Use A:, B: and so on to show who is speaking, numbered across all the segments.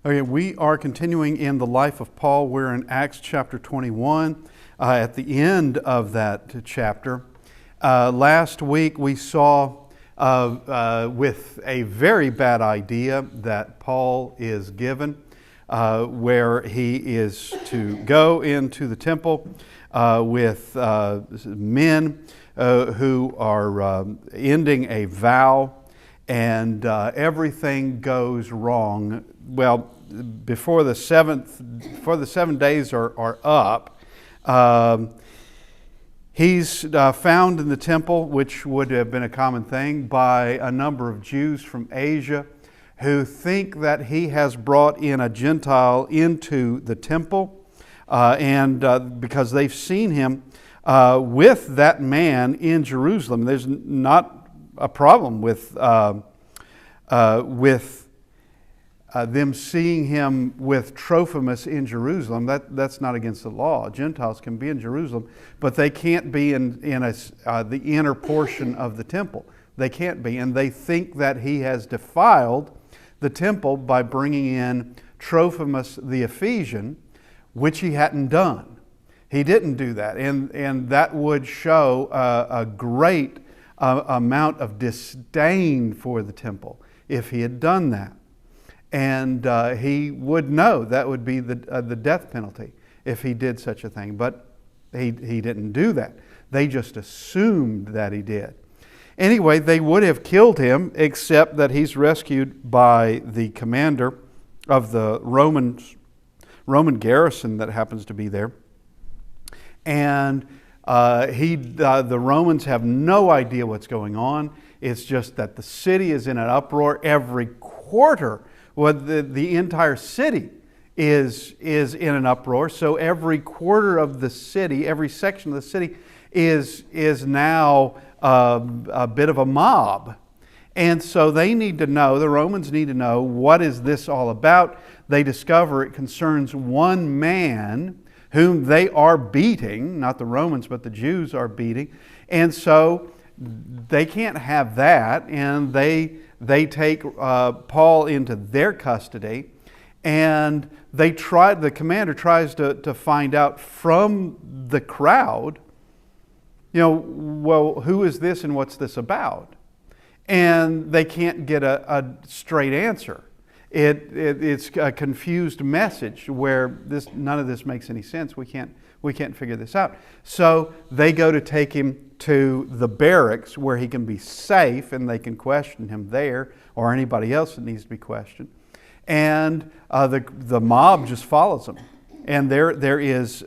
A: Okay, we are continuing in the life of Paul. We're in Acts chapter 21, at the end of that chapter. Last week we saw with a very bad idea that Paul is given, where he is to go into the temple with men who are ending a vow, and everything goes wrong. Well, before the 7 days are up, he's found in the temple, which would have been a common thing, by a number of Jews from Asia who think that he has brought in a Gentile into the temple, and because they've seen him with that man in Jerusalem. There's not a problem with them seeing him with Trophimus in Jerusalem. That's not against the law. Gentiles can be in Jerusalem, but they can't be in the inner portion of the temple. They can't be, and they think that he has defiled the temple by bringing in Trophimus the Ephesian, which he hadn't done. He didn't do that, and that would show a great amount of disdain for the temple if he had done that. And he would know that would be the death penalty if he did such a thing. But he didn't do that. They just assumed that he did. Anyway, they would have killed him, except that he's rescued by the commander of the Roman garrison that happens to be there. And the Romans have no idea what's going on. It's just that the city is in an uproar. Every quarter, the entire city is in an uproar. So every quarter of the city, every section of the city is now a bit of a mob. And so they need to know, the Romans need to know, what is this all about? They discover it concerns one man whom they are beating, not the Romans, but the Jews are beating. And so they can't have that, and they take Paul into their custody, and the commander tries to find out from the crowd, well, who is this and what's this about? And they can't get a straight answer. It's a confused message where none of this makes any sense. We can't figure this out. So they go to take him to the barracks where he can be safe, and they can question him there, or anybody else that needs to be questioned. And the mob just follows him, and there's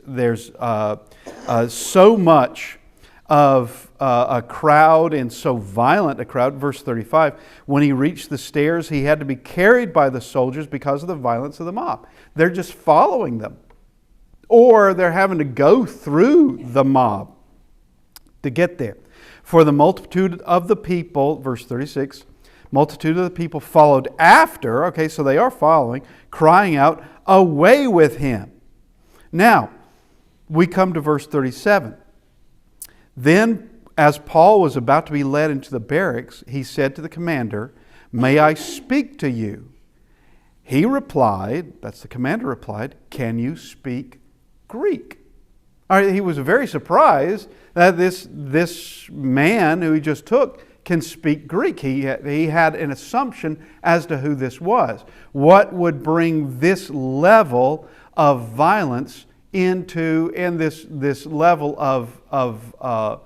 A: so much of a crowd, and so violent a crowd. Verse 35, when he reached the stairs, he had to be carried by the soldiers because of the violence of the mob. They're just following them, or they're having to go through the mob to get there. For the multitude of the people, verse 36, multitude of the people followed after, okay, so they are following, crying out, away with him. Now, we come to verse 37. Then, as Paul was about to be led into the barracks, he said to the commander, may I speak to you? He replied, that's the commander replied, can you speak Greek? All right, he was very surprised that this man who he just took can speak Greek. He had an assumption as to who this was. What would bring this level of violence in this level of a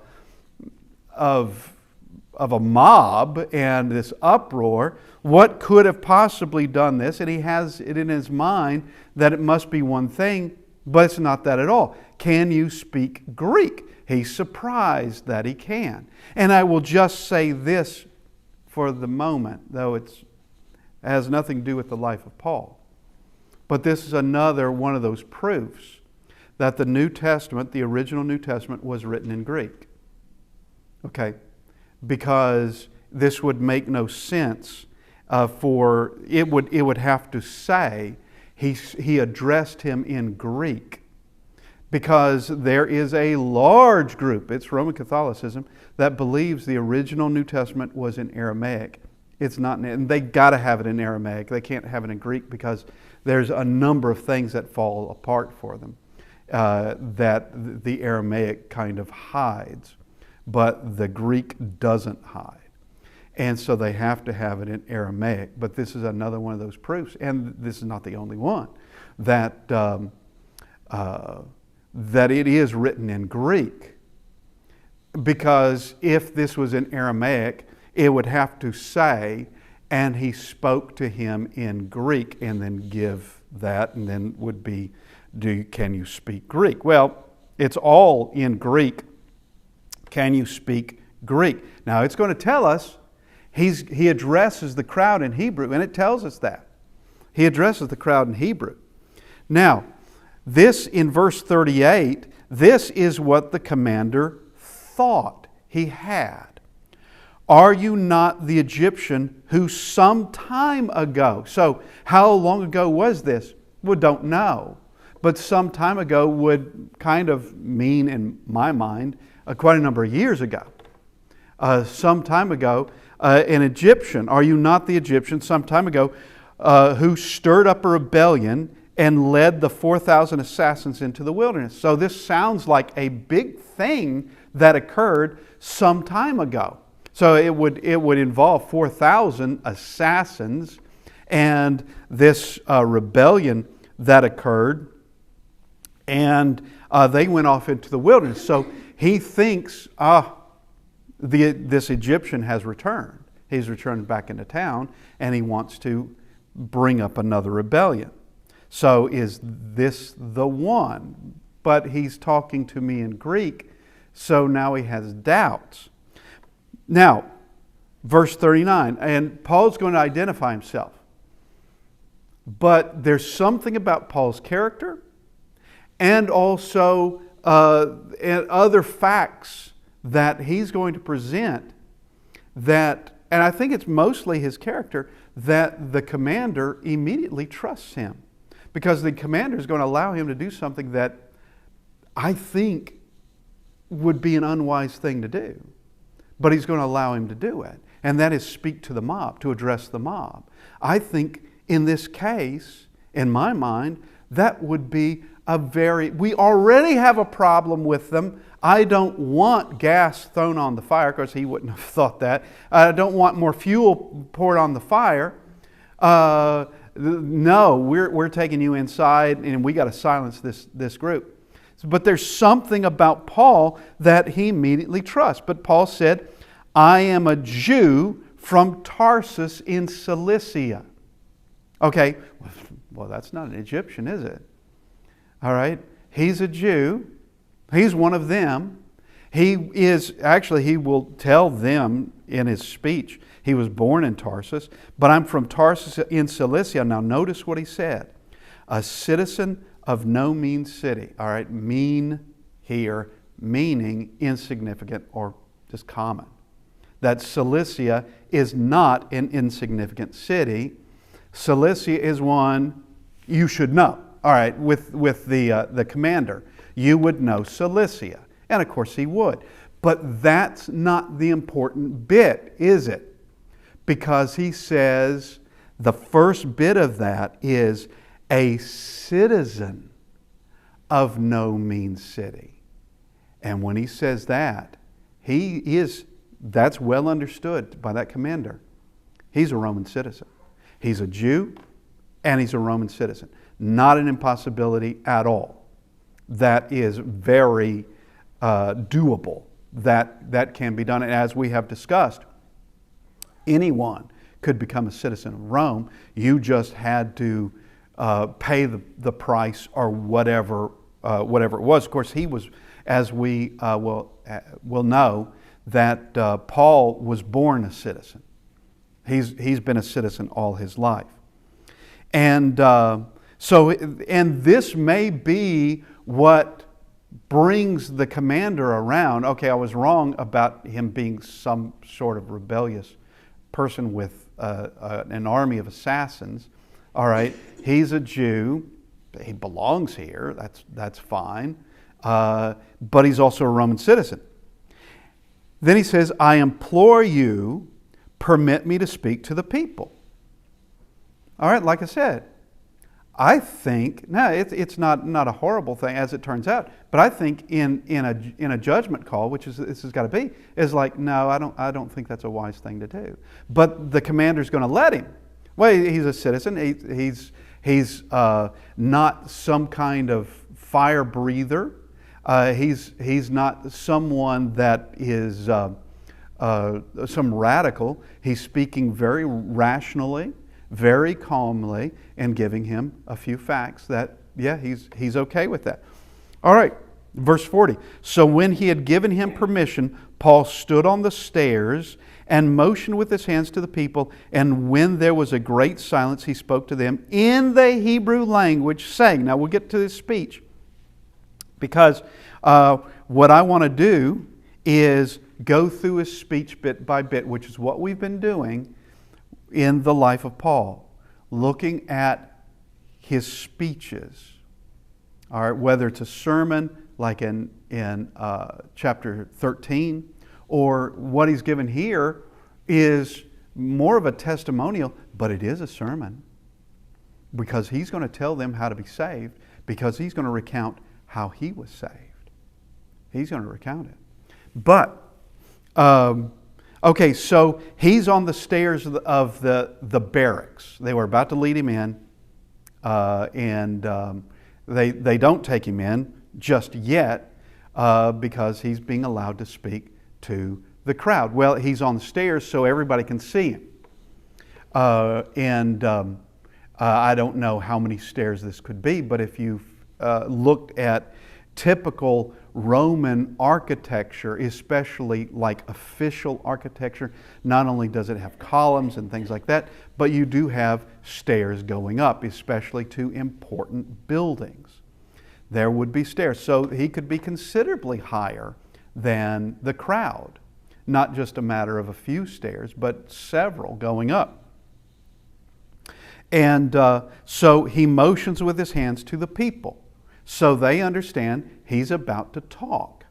A: mob and this uproar? What could have possibly done this? And he has it in his mind that it must be one thing, but it's not that at all. Can you speak Greek? He's surprised that he can. And I will just say this for the moment, though it has nothing to do with the life of Paul. But this is another one of those proofs that the New Testament, the original New Testament, was written in Greek. Okay? Because this would make no sense it would have to say he addressed him in Greek. Because there is a large group, it's Roman Catholicism, that believes the original New Testament was in Aramaic. It's not, and they got to have it in Aramaic. They can't have it in Greek because there's a number of things that fall apart for them that the Aramaic kind of hides, but the Greek doesn't hide. And so they have to have it in Aramaic. But this is another one of those proofs, and this is not the only one, that that it is written in Greek. Because if this was in Aramaic, it would have to say, and he spoke to him in Greek, and then give that, and then would be, can you speak Greek? Well, it's all in Greek. Can you speak Greek? Now, it's going to tell us, he addresses the crowd in Hebrew, and it tells us that. He addresses the crowd in Hebrew. Now, this in verse 38, this is what the commander thought he had. Are you not the Egyptian who some time ago? So, how long ago was this? We don't know. But some time ago would kind of mean, in my mind, quite a number of years ago. Some time ago, an Egyptian, are you not the Egyptian, some time ago, who stirred up a rebellion and led the 4,000 assassins into the wilderness? So this sounds like a big thing that occurred some time ago. So it would involve 4,000 assassins and this rebellion that occurred, and they went off into the wilderness. So he thinks, this Egyptian has returned. He's returned back into town, and he wants to bring up another rebellion. So is this the one? But he's talking to me in Greek, so now he has doubts. Now, verse 39, and Paul's going to identify himself. But there's something about Paul's character and also other facts that he's going to present that, and I think it's mostly his character, that the commander immediately trusts him. Because the commander is going to allow him to do something that I think would be an unwise thing to do. But he's going to allow him to do it. And that is speak to the mob, to address the mob. I think in this case, in my mind, that would be we already have a problem with them. I don't want gas thrown on the fire, because he wouldn't have thought that. I don't want more fuel poured on the fire. No, we're taking you inside, and we got to silence this group. But there's something about Paul that he immediately trusts. But Paul said, I am a Jew from Tarsus in Cilicia. Okay, well, that's not an Egyptian, is it? All right, he's a Jew. He's one of them. He will tell them in his speech, he was born in Tarsus, but I'm from Tarsus in Cilicia. Now notice what he said. A citizen of no mean city. All right, mean here, meaning insignificant or just common. That Cilicia is not an insignificant city. Cilicia is one you should know. All right, with the commander, you would know Cilicia. And of course he would. But that's not the important bit, is it? Because he says the first bit of that is a citizen of no mean city. And when he says that, that's well understood by that commander. He's a Roman citizen. He's a Jew and he's a Roman citizen. Not an impossibility at all. That is very doable. That can be done. And as we have discussed, anyone could become a citizen of Rome. You just had to pay the price or whatever it was. Of course, he was, as we will know, that Paul was born a citizen. He's been a citizen all his life. And this may be what brings the commander around. Okay, I was wrong about him being some sort of rebellious person with an army of assassins. All right, he's a Jew. He belongs here. That's fine. But he's also a Roman citizen. Then he says, I implore you, permit me to speak to the people. All right, like I said, I think, it's not a horrible thing as it turns out, but I think in a judgment call, which is this has got to be, is like, no, I don't think that's a wise thing to do. But the commander's going to let him. Well, he's a citizen. He's not some kind of fire breather. He's not someone that is some radical. He's speaking very rationally, very calmly, and giving him a few facts that, yeah, he's okay with that. All right, verse 40. So when he had given him permission, Paul stood on the stairs and motioned with his hands to the people. And when there was a great silence, he spoke to them in the Hebrew language, saying, now we'll get to this speech, because what I want to do is go through his speech bit by bit, which is what we've been doing in the life of Paul, looking at his speeches. All right, whether it's a sermon like in chapter 13, or what he's given here is more of a testimonial, but it is a sermon, because he's going to tell them how to be saved, because he's going to recount how he was saved. He's going to recount it. But okay, so he's on the stairs of the barracks. They were about to lead him in, and they don't take him in just yet because he's being allowed to speak to the crowd. Well, he's on the stairs so everybody can see him. I don't know how many stairs this could be, but if you've looked at typical Roman architecture, especially like official architecture, not only does it have columns and things like that, but you do have stairs going up, especially to important buildings. There would be stairs. So he could be considerably higher than the crowd. Not just a matter of a few stairs, but several going up. And so he motions with his hands to the people, so they understand he's about to talk.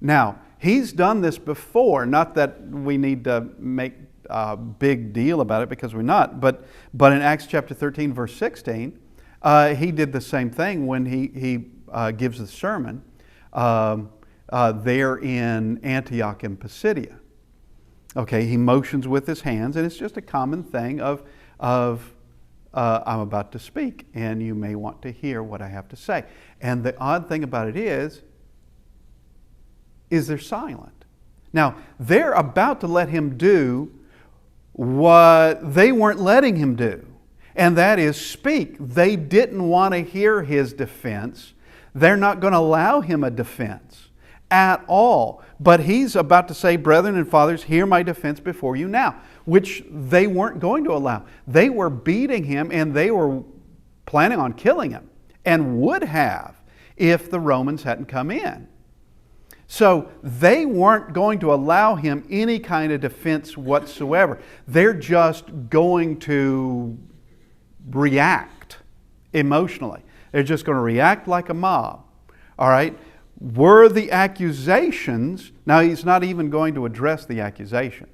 A: Now, he's done this before, not that we need to make a big deal about it, because we're not, but in Acts chapter 13, verse 16, he did the same thing when he gives the sermon there in Antioch in Pisidia. Okay, he motions with his hands, and it's just a common thing of I'm about to speak, and you may want to hear what I have to say. And the odd thing about it is they're silent. Now, they're about to let him do what they weren't letting him do, and that is speak. They didn't want to hear his defense. They're not going to allow him a defense at all. But he's about to say, brethren and fathers, hear my defense before you now, which they weren't going to allow. They were beating him, and they were planning on killing him, and would have if the Romans hadn't come in. So they weren't going to allow him any kind of defense whatsoever. They're just going to react emotionally. They're just going to react like a mob. All right? Were the accusations, now he's not even going to address the accusation.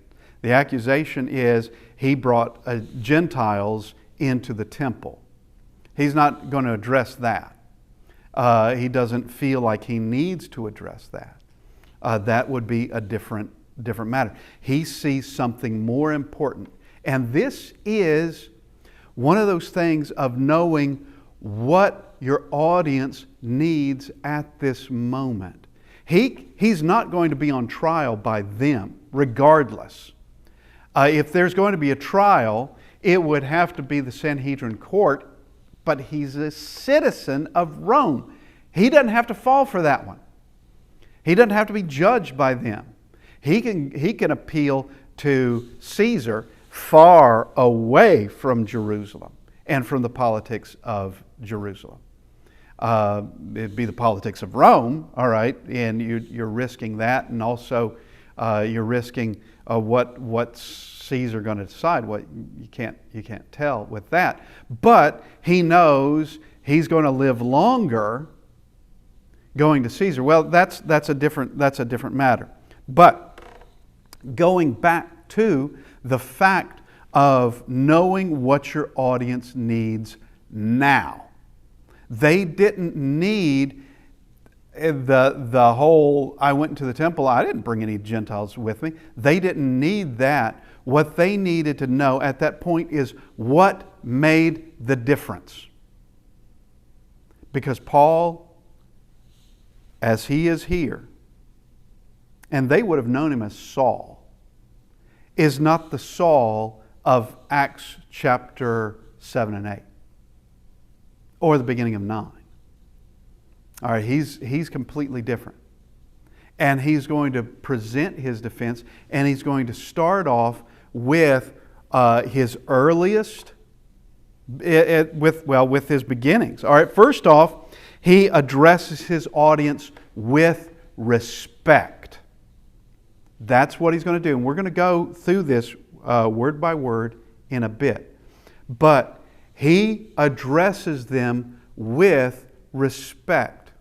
A: The accusation is he brought Gentiles into the temple. He's not going to address that. He doesn't feel like he needs to address that. That would be a different matter. He sees something more important. And this is one of those things of knowing what your audience needs at this moment. He's not going to be on trial by them, regardless. If there's going to be a trial, it would have to be the Sanhedrin court, but he's a citizen of Rome. He doesn't have to fall for that one. He doesn't have to be judged by them. He can appeal to Caesar far away from Jerusalem and from the politics of Jerusalem. It'd be the politics of Rome, all right, and you're risking that, and also you're risking what's Caesar going to decide. What you can't tell with that. But he knows he's going to live longer going to Caesar. Well, that's a different matter. But going back to the fact of knowing what your audience needs now. They didn't need the whole, I went into the temple, I didn't bring any Gentiles with me. They didn't need that. What they needed to know at that point is what made the difference. Because Paul, as he is here, and they would have known him as Saul, is not the Saul of Acts chapter 7 and 8 or the beginning of 9. All right, he's completely different. And he's going to present his defense, and he's going to start off with his earliest, with his beginnings. All right, first off, he addresses his audience with respect. That's what he's going to do. And we're going to go through this word by word in a bit. But he addresses them with respect.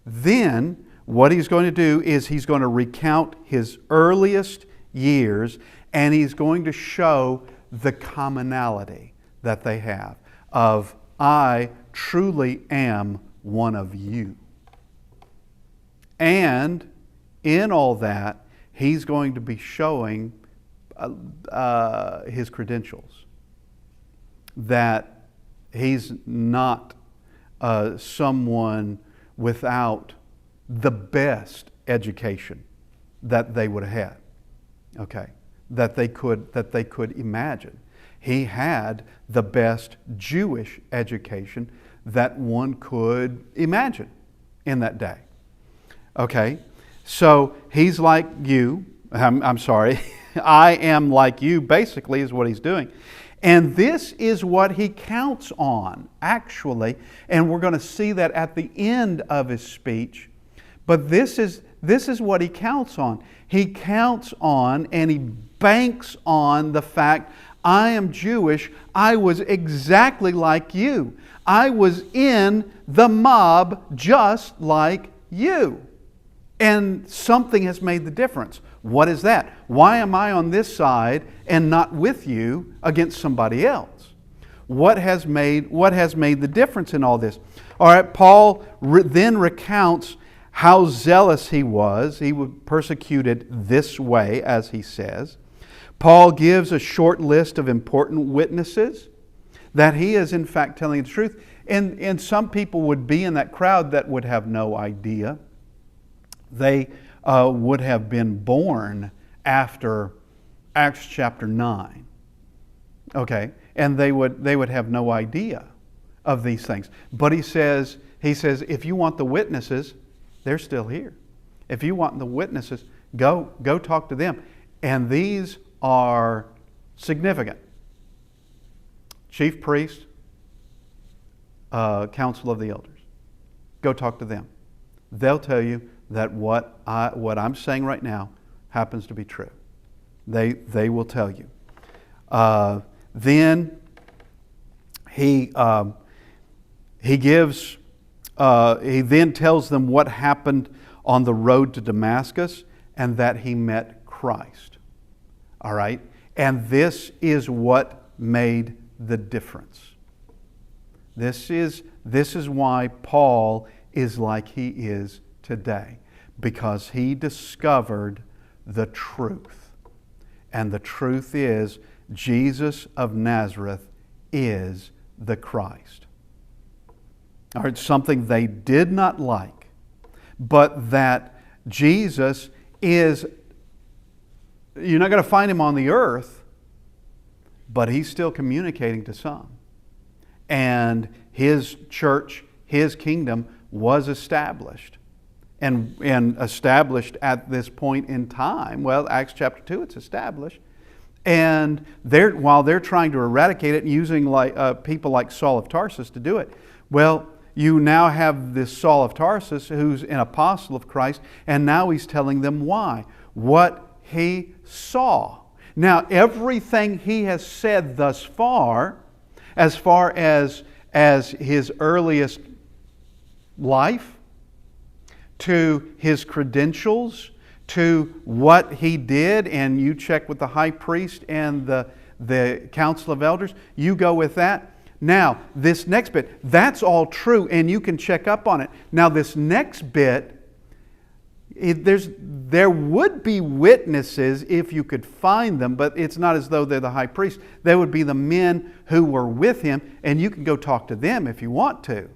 A: Then, what he's going to do is he's going to recount his earliest years, and he's going to show the commonality that they have of, I truly am one of you. And in all that, he's going to be showing his credentials. That he's not someone without the best education that they would have had. Okay, that they could imagine. He had the best Jewish education that one could imagine in that day. Okay, so he's like you. I'm sorry. I am like you, basically, is what he's doing. And this is what he counts on, actually. And we're going to see that at the end of his speech. But this is what he counts on. He counts on and he banks on the fact, I am Jewish. I was exactly like you. I was in the mob just like you. And something has made the difference. What is that? Why am I on this side and not with you against somebody else? What has made the difference in all this? All right, Paul then recounts how zealous he was. He was persecuted this way, as he says. Paul gives a short list of important witnesses that he is in fact telling the truth. And some people would be in that crowd that would have no idea. They would have been born after Acts chapter 9. Okay, and they would have no idea of these things. But he says, if you want the witnesses, they're still here. If you want the witnesses, go talk to them. And these are significant. Chief priest, council of the elders. Go talk to them. They'll tell you that what I'm saying right now happens to be true. They will tell you. Then he then tells them what happened on the road to Damascus and that he met Christ. All right? And this is what made the difference. This is why Paul is like he is today, because he discovered the truth. And the truth is, Jesus of Nazareth is the Christ. All right, something they did not like, but that Jesus is, you're not going to find him on the earth, but he's still communicating to some. And his church, his kingdom was established. And established at this point in time. Well, Acts chapter 2, it's established. And while they're trying to eradicate it, using people like Saul of Tarsus to do it, well, you now have this Saul of Tarsus who's an apostle of Christ, and now he's telling them why. What he saw. Now, everything he has said thus far as his earliest life, to his credentials, to what he did, and you check with the high priest and the council of elders, you go with that. Now, this next bit, that's all true, and you can check up on it. Now, this next bit, there would be witnesses if you could find them, but it's not as though they're the high priest. They would be the men who were with him, and you can go talk to them if you want to.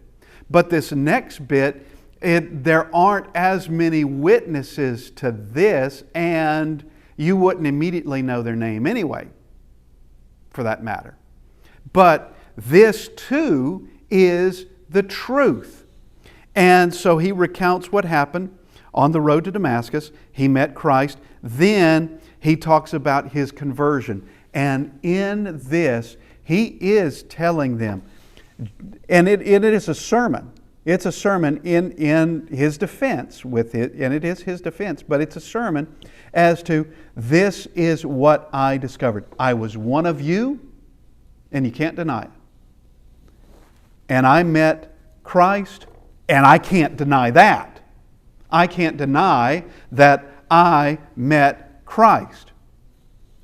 A: But this next bit, there aren't as many witnesses to this, and you wouldn't immediately know their name anyway, for that matter. But this too is the truth. And so he recounts what happened on the road to Damascus. He met Christ. Then he talks about his conversion. And in this, he is telling them, and it is a sermon. It's a sermon in his defense with it, and it is his defense, but it's a sermon as to, this is what I discovered. I was one of you, and you can't deny it. And I met Christ, and I can't deny that. I can't deny that I met Christ.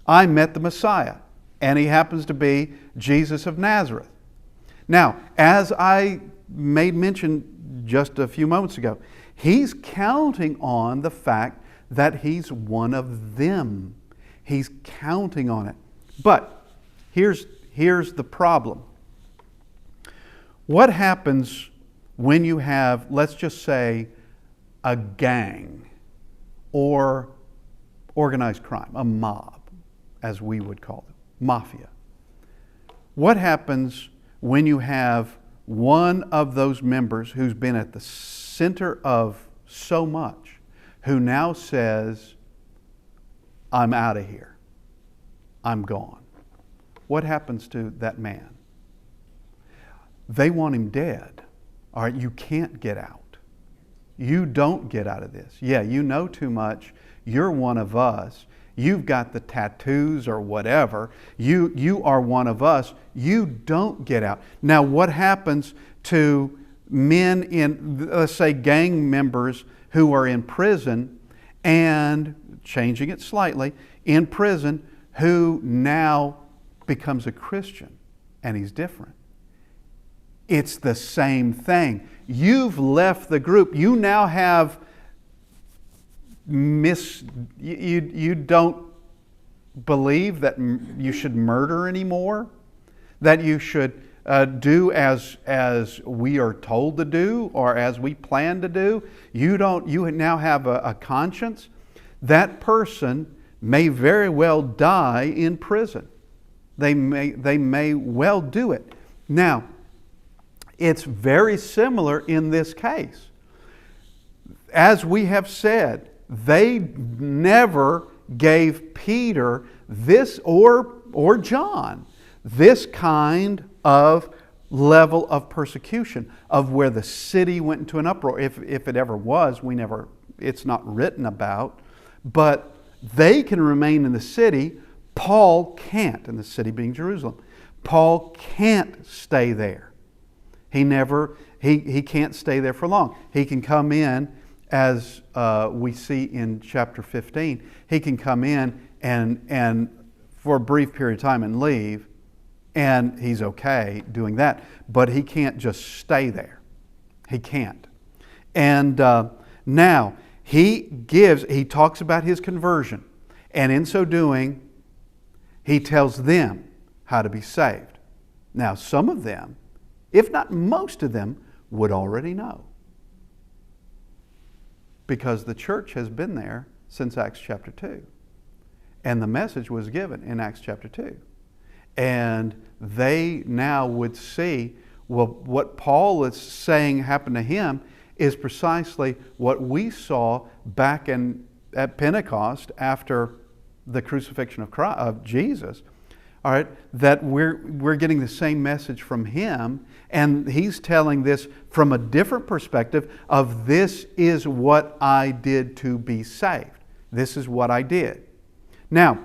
A: I met the Messiah, and he happens to be Jesus of Nazareth. Now, as I made mention just a few moments ago, he's counting on the fact that he's one of them. He's counting on it. But here's the problem. What happens when you have, let's just say, a gang or organized crime, a mob, as we would call it, mafia? What happens when you have one of those members who's been at the center of so much, who now says, I'm out of here, I'm gone? What happens to that man? They want him dead. All right, you can't get out. You don't get out of this. Yeah, you know too much. You're one of us. You've got the tattoos or whatever. You are one of us. You don't get out. Now, what happens to men in, let's say, gang members who are in prison, and changing it slightly, in prison, who now becomes a Christian and he's different? It's the same thing. You've left the group. You now have you don't believe that you should murder anymore, that you should do as we are told to do or as we plan to do. You now have a conscience. That person may very well die in prison. They may well do it. Now, it's very similar in this case. As we have said, they never gave Peter this, or John, this kind of level of persecution, of where the city went into an uproar. If it ever was, it's not written about, but they can remain in the city. Paul can't, in the city being Jerusalem. Paul can't stay there. He can't stay there for long. He can come in, as we see in chapter 15, he can come in and for a brief period of time and leave, and he's okay doing that. But he can't just stay there. He can't. And now he talks about his conversion, and in so doing, he tells them how to be saved. Now, some of them, if not most of them, would already know, because the church has been there since Acts chapter 2. And the message was given in Acts chapter 2. And they now would see, well, what Paul is saying happened to him is precisely what we saw back at Pentecost after the crucifixion of Jesus. All right, that we're getting the same message from him, and he's telling this from a different perspective of, this is what I did to be saved. This is what I did. Now,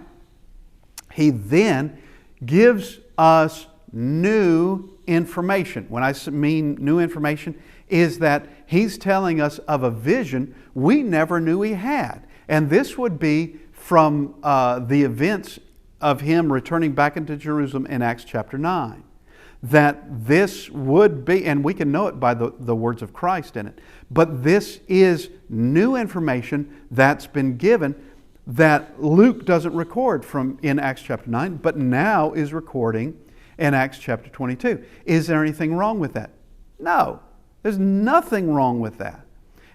A: he then gives us new information. When I mean new information, is that he's telling us of a vision we never knew he had. And this would be from the events of him returning back into Jerusalem in Acts chapter 9. That this would be, and we can know it by the words of Christ in it, but this is new information that's been given that Luke doesn't record from in Acts chapter 9, but now is recording in Acts chapter 22. Is there anything wrong with that? No, there's nothing wrong with that.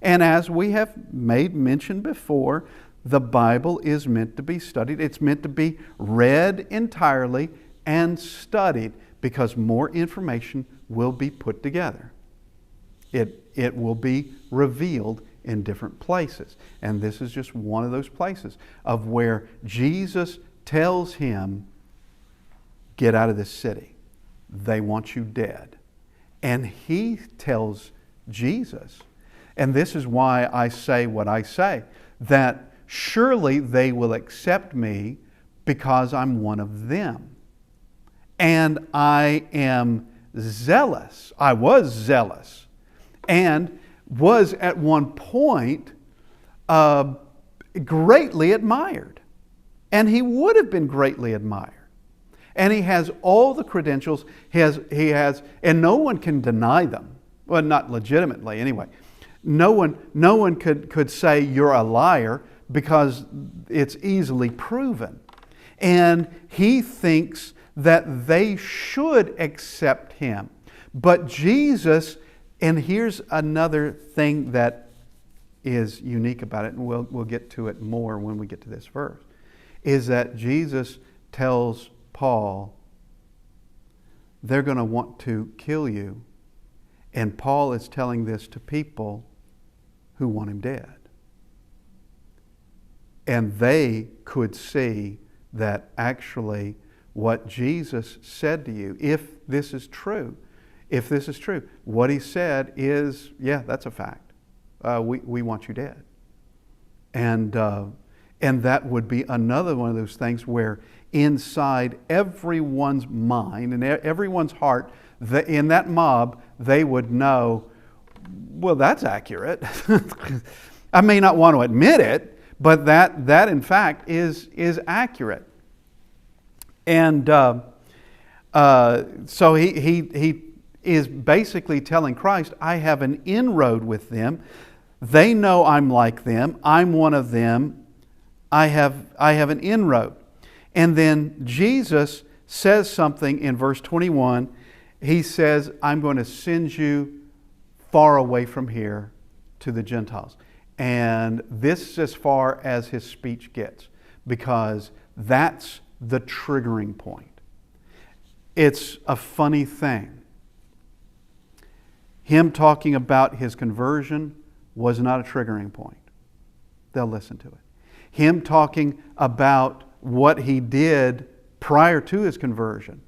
A: And as we have made mention before, the Bible is meant to be studied. It's meant to be read entirely and studied, because more information will be put together. It will be revealed in different places. And this is just one of those places of where Jesus tells him, get out of this city. They want you dead. And he tells Jesus, and this is why I say what I say, that surely they will accept me because I'm one of them. And I am zealous. I was zealous and was at one point greatly admired. And he would have been greatly admired. And he has all the credentials. He has, and no one can deny them. Well, not legitimately anyway. No one could say you're a liar, because it's easily proven. And he thinks that they should accept him. But Jesus, and here's another thing that is unique about it, and we'll get to it more when we get to this verse, is that Jesus tells Paul, they're going to want to kill you. And Paul is telling this to people who want him dead. And they could see that actually what Jesus said to you, if this is true, what he said is, yeah, that's a fact. We want you dead. And that would be another one of those things where inside everyone's mind and everyone's heart, in that mob, they would know, well, that's accurate. I may not want to admit it, but that in fact is accurate. And so he is basically telling Christ, I have an inroad with them. They know I'm like them. I'm one of them. I have an inroad. And then Jesus says something in verse 21. He says, I'm going to send you far away from here to the Gentiles. And this is as far as his speech gets, because that's the triggering point. It's a funny thing. Him talking about his conversion was not a triggering point. They'll listen to it. Him talking about what he did prior to his conversion.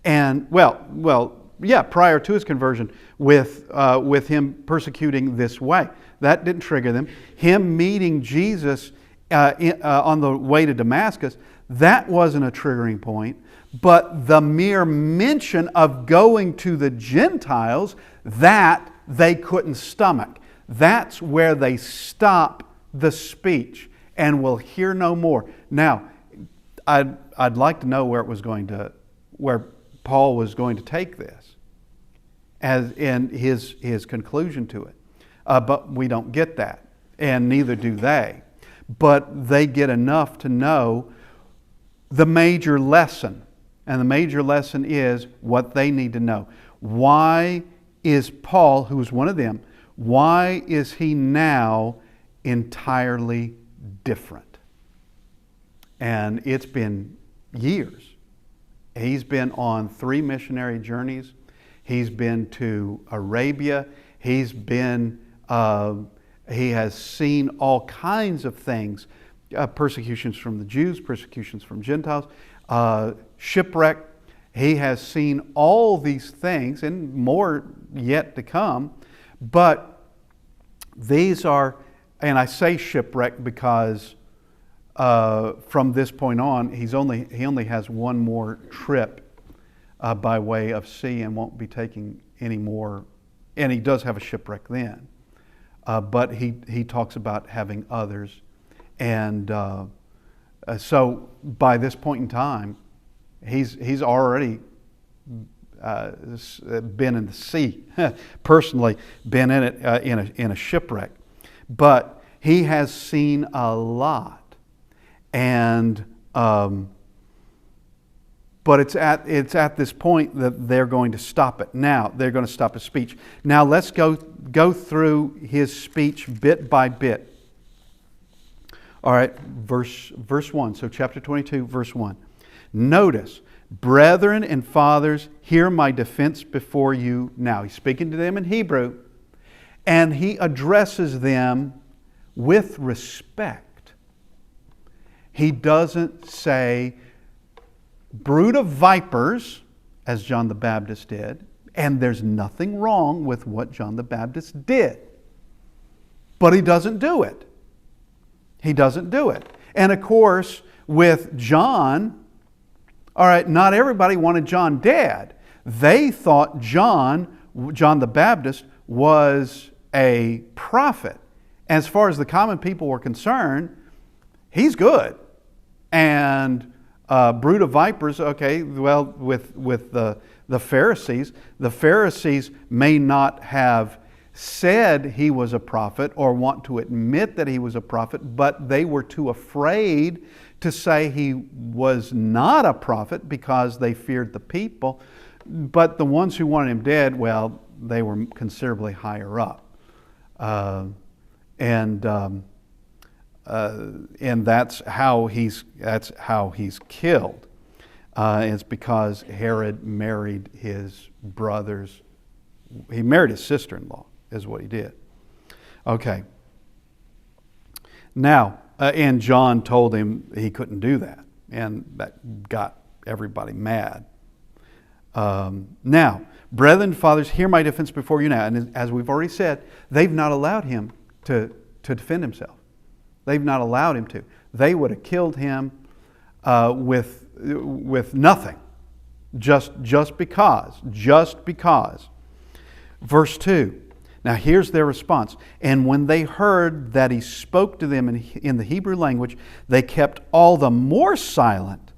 A: And, prior to his conversion with him persecuting this way. That didn't trigger them. Him meeting Jesus on the way to Damascus, that wasn't a triggering point. But the mere mention of going to the Gentiles, that they couldn't stomach. That's where they stop the speech and will hear no more. Now, I'd like to know where Paul was going to take this, as in his conclusion to it. But we don't get that, and neither do they. But they get enough to know the major lesson. And the major lesson is what they need to know. Why is Paul, who was one of them, why is he now entirely different? And it's been years. He's been on 3 missionary journeys. He's been to Arabia. He has seen all kinds of things, persecutions from the Jews, persecutions from Gentiles, shipwreck. He has seen all these things and more yet to come. But these are, and I say shipwreck because from this point on, he only has one more trip by way of sea and won't be taking any more. And he does have a shipwreck then. But he talks about having others. And so by this point in time, he's already been in the sea, personally been in it in a shipwreck. But he has seen a lot. And but it's at this point that they're going to stop it. Now they're going to stop his speech. Now let's go through his speech bit by bit. All right, verse 1. So chapter 22, verse 1. Notice, brethren and fathers, hear my defense before you now. He's speaking to them in Hebrew, and he addresses them with respect. He doesn't say, brood of vipers, as John the Baptist did, and there's nothing wrong with what John the Baptist did. But he doesn't do it. He doesn't do it. And of course, with John, all right, not everybody wanted John dead. They thought John the Baptist was a prophet. As far as the common people were concerned, he's good. And brood of vipers, okay, well, with the Pharisees may not have said he was a prophet or want to admit that he was a prophet, but they were too afraid to say he was not a prophet because they feared the people. But the ones who wanted him dead, well, they were considerably higher up. And that's how he's killed. It's because Herod married his brother's. He married his sister-in-law, is what he did. Okay. Now, and John told him he couldn't do that, and that got everybody mad. Now, brethren, fathers, hear my defense before you now. And as we've already said, they've not allowed him to defend himself. They've not allowed him to. They would have killed him with nothing, just because. Verse 2. Now here's their response. And when they heard that he spoke to them in the Hebrew language, they kept all the more silent.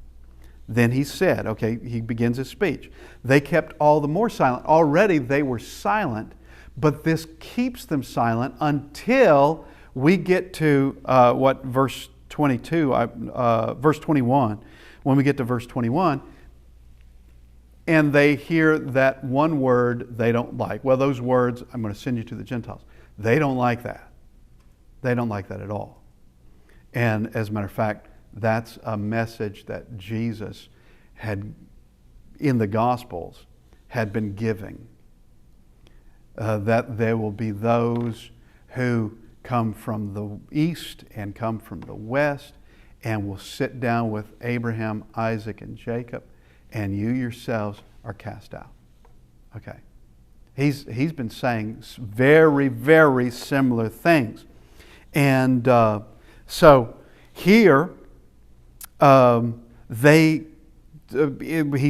A: Then he said, okay, he begins his speech. They kept all the more silent. Already they were silent, but this keeps them silent until we get to verse 21. When we get to verse 21, and they hear that one word they don't like. Well, those words, I'm going to send you to the Gentiles. They don't like that. They don't like that at all. And as a matter of fact, that's a message that Jesus had, in the Gospels, had been giving. That there will be those who come from the east and come from the west and will sit down with Abraham, Isaac, and Jacob, and you yourselves are cast out. Okay. He's been saying very, very similar things. And so here, he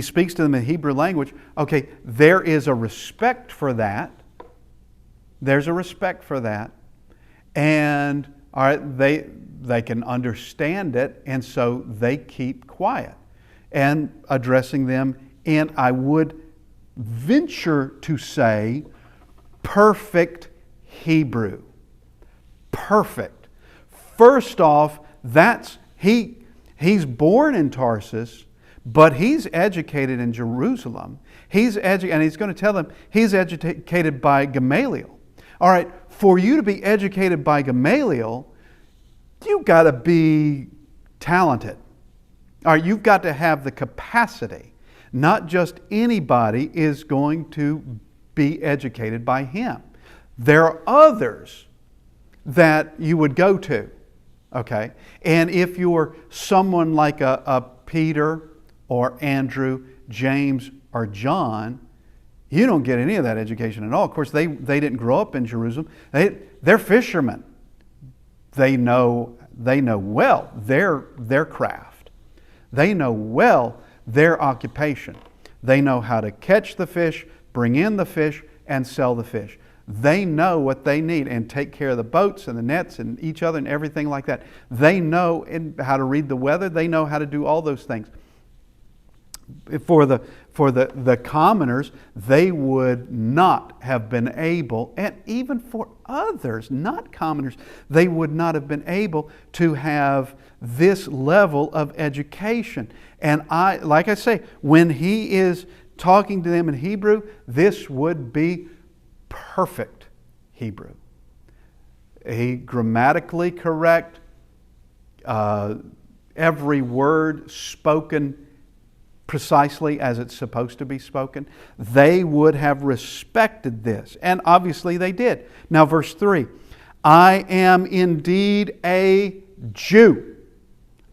A: speaks to them in Hebrew language. Okay, there is a respect for that. There's a respect for that. And all right, they can understand it, and so they keep quiet and addressing them in, I would venture to say, perfect Hebrew. Perfect. First off, he's born in Tarsus, but he's educated in Jerusalem. And he's going to tell them he's educated by Gamaliel. All right, for you to be educated by Gamaliel, you've got to be talented. All right, you've got to have the capacity. Not just anybody is going to be educated by him. There are others that you would go to. Okay? And if you're someone like a Peter or Andrew, James or John, you don't get any of that education at all. Of course, they didn't grow up in Jerusalem. They're fishermen. They know well their craft. They know well their occupation. They know how to catch the fish, bring in the fish, and sell the fish. They know what they need and take care of the boats and the nets and each other and everything like that. They know how to read the weather. They know how to do all those things. For the commoners, they would not have been able, and even for others, not commoners, they would not have been able to have this level of education. And like I say, when he is talking to them in Hebrew, this would be perfect Hebrew. He grammatically correct, every word spoken precisely as it's supposed to be spoken. They would have respected this, and obviously they did. Now verse 3, I am indeed a Jew.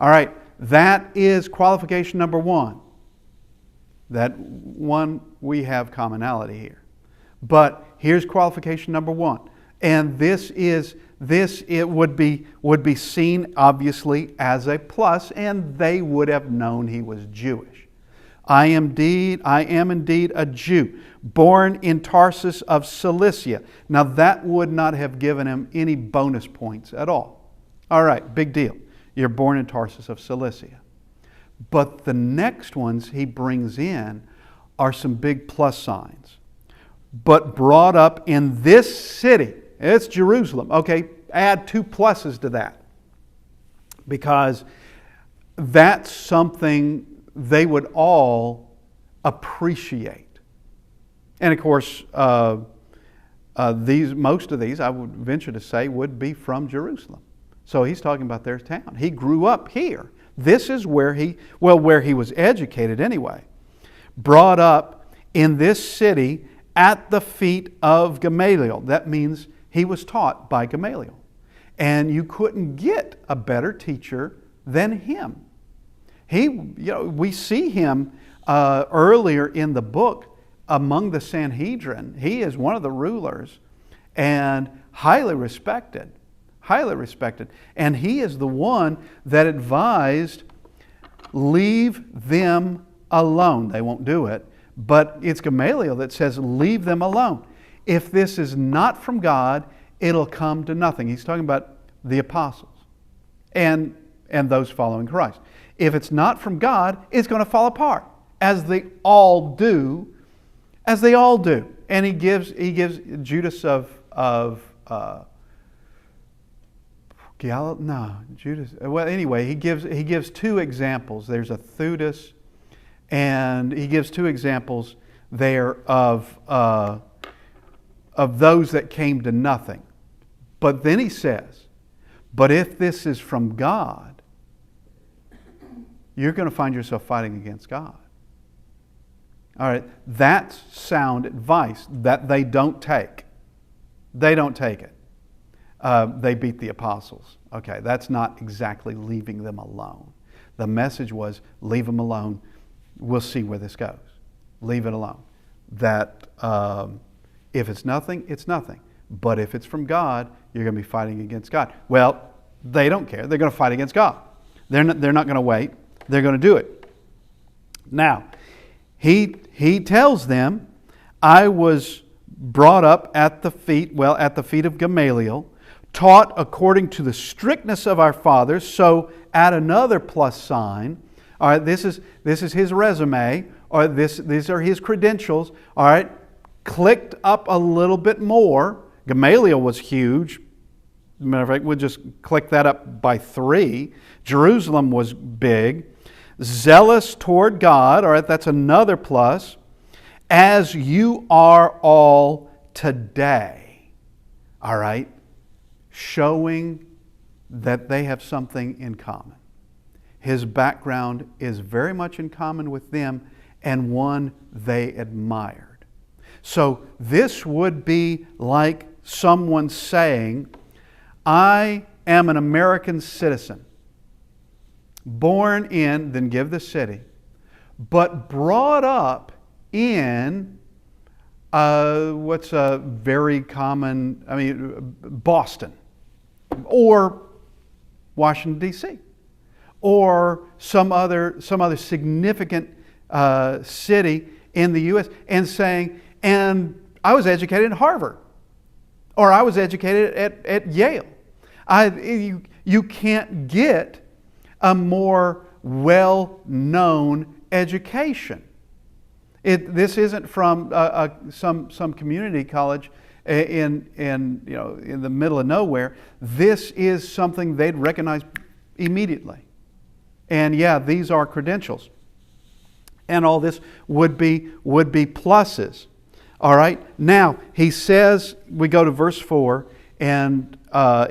A: All right, that is qualification number one. That one, we have commonality here. But here's qualification number one. And it would be seen obviously as a plus, and they would have known he was Jewish. I am indeed a Jew, born in Tarsus of Cilicia. Now that would not have given him any bonus points at all. All right, big deal. You're born in Tarsus of Cilicia. But the next ones he brings in are some big plus signs. But brought up in this city, it's Jerusalem. Okay, add 2 pluses to that. Because that's something they would all appreciate. And of course, most of these, I would venture to say, would be from Jerusalem. So he's talking about their town. He grew up here. This is where he was educated anyway. Brought up in this city at the feet of Gamaliel. That means he was taught by Gamaliel. And you couldn't get a better teacher than him. We see him earlier in the book among the Sanhedrin. He is one of the rulers and highly respected. Highly respected. And he is the one that advised, leave them alone. They won't do it. But it's Gamaliel that says, leave them alone. If this is not from God, it'll come to nothing. He's talking about the apostles and those following Christ. If it's not from God, it's going to fall apart, as they all do. As they all do. And he gives Judas Judas. Well, anyway, he gives 2 examples. There's a Theudas, and he gives 2 examples there of those that came to nothing. But then he says, but if this is from God, you're going to find yourself fighting against God. All right, that's sound advice that they don't take. They don't take it. They beat the apostles. Okay, that's not exactly leaving them alone. The message was, leave them alone. We'll see where this goes. Leave it alone. That if it's nothing, it's nothing. But if it's from God, you're going to be fighting against God. Well, they don't care. They're going to fight against God. They're not going to wait. They're going to do it. Now, he tells them, I was brought up at the feet of Gamaliel, taught according to the strictness of our fathers. So add another plus sign. All right, this is his resume, or these are his credentials. All right, clicked up a little bit more. Gamaliel was huge. Matter of fact, we'll just click that up by 3. Jerusalem was big. Zealous toward God. All right, that's another plus. As you are all today. All right, showing that they have something in common. His background is very much in common with them, and one they admired. So this would be like someone saying, I am an American citizen, born in, then give the city, but brought up in what's a very common, Boston, or Washington, D.C., or some other significant city in the U.S., and saying, and I was educated at Harvard. Or I was educated at Yale. You can't get a more well-known education. This isn't from some community college in the middle of nowhere. This is something they'd recognize immediately. And yeah, these are credentials. And all this would be pluses. All right. Now, he says, we go to verse 4, and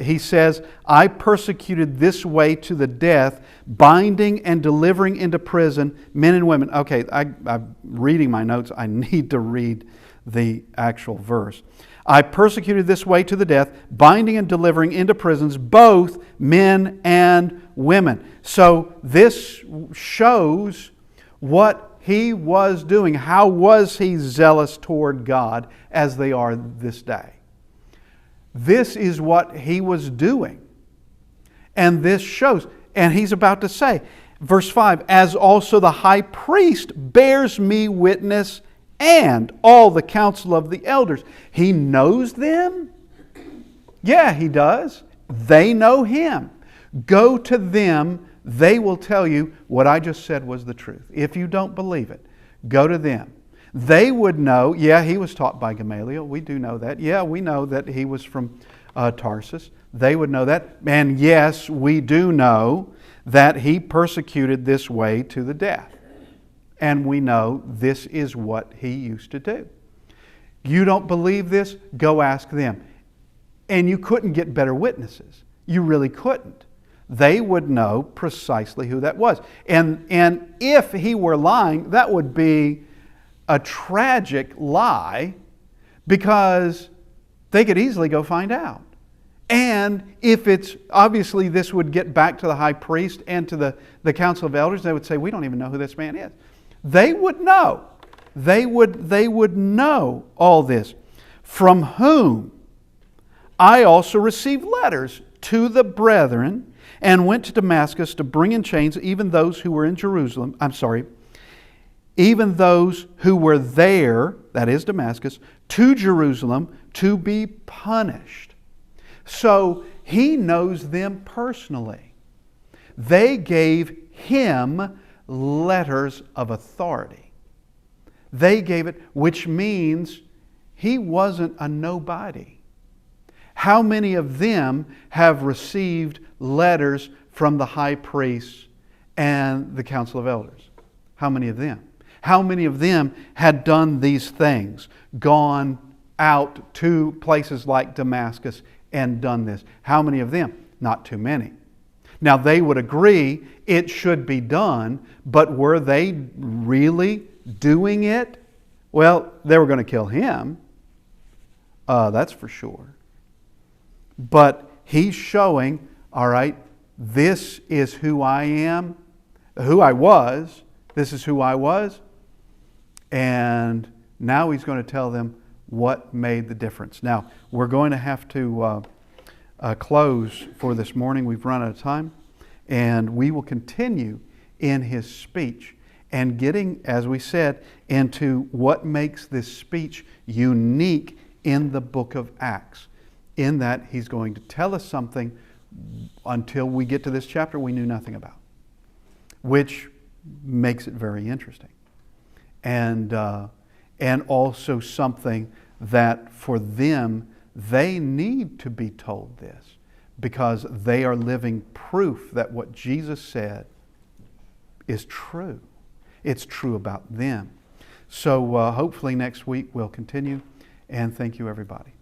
A: he says, I persecuted this way to the death, binding and delivering into prison men and women. Okay, I'm reading my notes. I need to read the actual verse. I persecuted this way to the death, binding and delivering into prisons both men and women. So this shows what he was doing. How was he zealous toward God as they are this day? This is what he was doing. And this shows. And he's about to say, verse 5, as also the high priest bears me witness and all the council of the elders. He knows them? Yeah, he does. They know him. Go to them. They will tell you what I just said was the truth. If you don't believe it, go to them. They would know, yeah, he was taught by Gamaliel. We do know that. Yeah, we know that he was from Tarsus. They would know that. And yes, we do know that he persecuted this way to the death. And we know this is what he used to do. You don't believe this? Go ask them. And you couldn't get better witnesses. You really couldn't. They would know precisely who that was. And if he were lying, that would be a tragic lie, because they could easily go find out. And if it's, obviously this would get back to the high priest and to the council of elders. They would say, we don't even know who this man is. They would know. They would know all this. From whom I also received letters to the brethren, and went to Damascus to bring in chains even those who were in Jerusalem. Even those who were there, that is Damascus, to Jerusalem to be punished. So he knows them personally. They gave him letters of authority. They gave it, which means he wasn't a nobody. How many of them have received letters from the high priests and the council of elders? How many of them? How many of them had done these things, gone out to places like Damascus and done this? How many of them? Not too many. Now they would agree it should be done, but were they really doing it? Well, they were going to kill him. That's for sure. But he's showing, all right, this is who I am, who I was. This is who I was. And now he's going to tell them what made the difference. Now, we're going to have to close for this morning. We've run out of time. And we will continue in his speech and getting, as we said, into what makes this speech unique in the book of Acts. In that he's going to tell us something until we get to this chapter we knew nothing about, which makes it very interesting. And also something that for them, they need to be told this, because they are living proof that what Jesus said is true. It's true about them. So hopefully next week we'll continue, and thank you everybody.